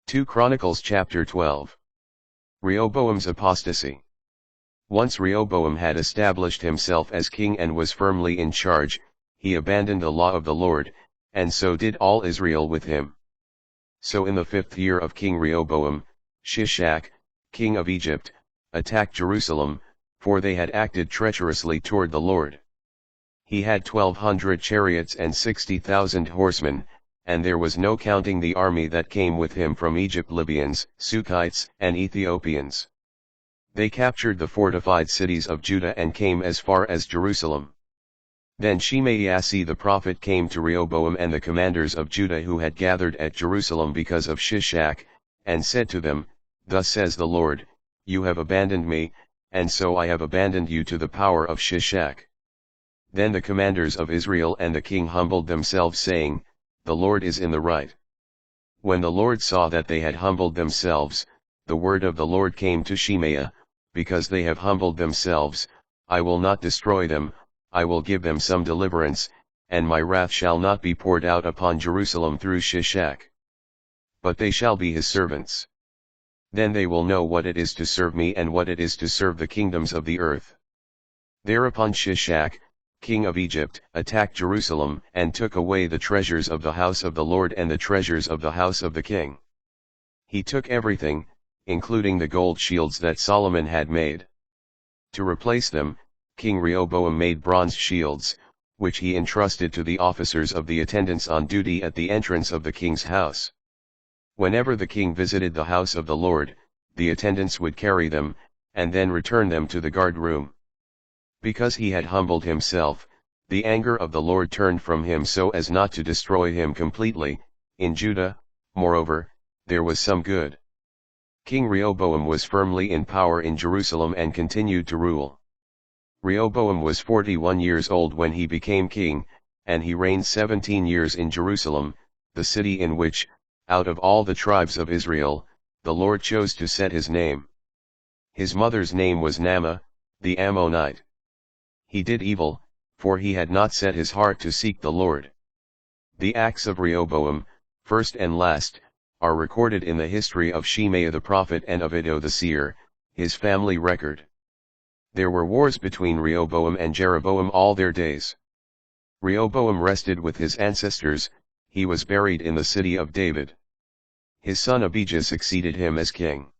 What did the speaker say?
2 Chronicles chapter 12. Rehoboam's apostasy. Once Rehoboam had established himself as king and was firmly in charge, he abandoned the law of the Lord, and so did all Israel with him. So in the 5th year of King Rehoboam, Shishak, king of Egypt, attacked Jerusalem, for they had acted treacherously toward the Lord. He had 1,200 chariots and 60,000 horsemen, and there was no counting the army that came with him from Egypt, Libyans, Sukkites, and Ethiopians. They captured the fortified cities of Judah and came as far as Jerusalem. Then Shimei the prophet came to Rehoboam and the commanders of Judah who had gathered at Jerusalem because of Shishak, and said to them, "Thus says the Lord, you have abandoned me, and so I have abandoned you to the power of Shishak." Then the commanders of Israel and the king humbled themselves, saying, "The Lord is in the right." When the Lord saw that they had humbled themselves, the word of the Lord came to Shimei, "Because they have humbled themselves, I will not destroy them, I will give them some deliverance, and my wrath shall not be poured out upon Jerusalem through Shishak. But they shall be his servants. Then they will know what it is to serve me and what it is to serve the kingdoms of the earth." Thereupon Shishak, king of Egypt, attacked Jerusalem and took away the treasures of the house of the Lord and the treasures of the house of the king. He took everything, including the gold shields that Solomon had made. To replace them, King Rehoboam made bronze shields, which he entrusted to the officers of the attendants on duty at the entrance of the king's house. Whenever the king visited the house of the Lord, the attendants would carry them, and then return them to the guard room. Because he had humbled himself, the anger of the Lord turned from him so as not to destroy him completely. In Judah, moreover, there was some good. King Rehoboam was firmly in power in Jerusalem and continued to rule. Rehoboam was 41 years old when he became king, and he reigned 17 years in Jerusalem, the city in which, out of all the tribes of Israel, the Lord chose to set his name. His mother's name was Naamah, the Ammonite. He did evil, for he had not set his heart to seek the Lord. The acts of Rehoboam, first and last, are recorded in the history of Shimei the prophet and of Iddo the seer, his family record. There were wars between Rehoboam and Jeroboam all their days. Rehoboam rested with his ancestors, he was buried in the city of David. His son Abijah succeeded him as king.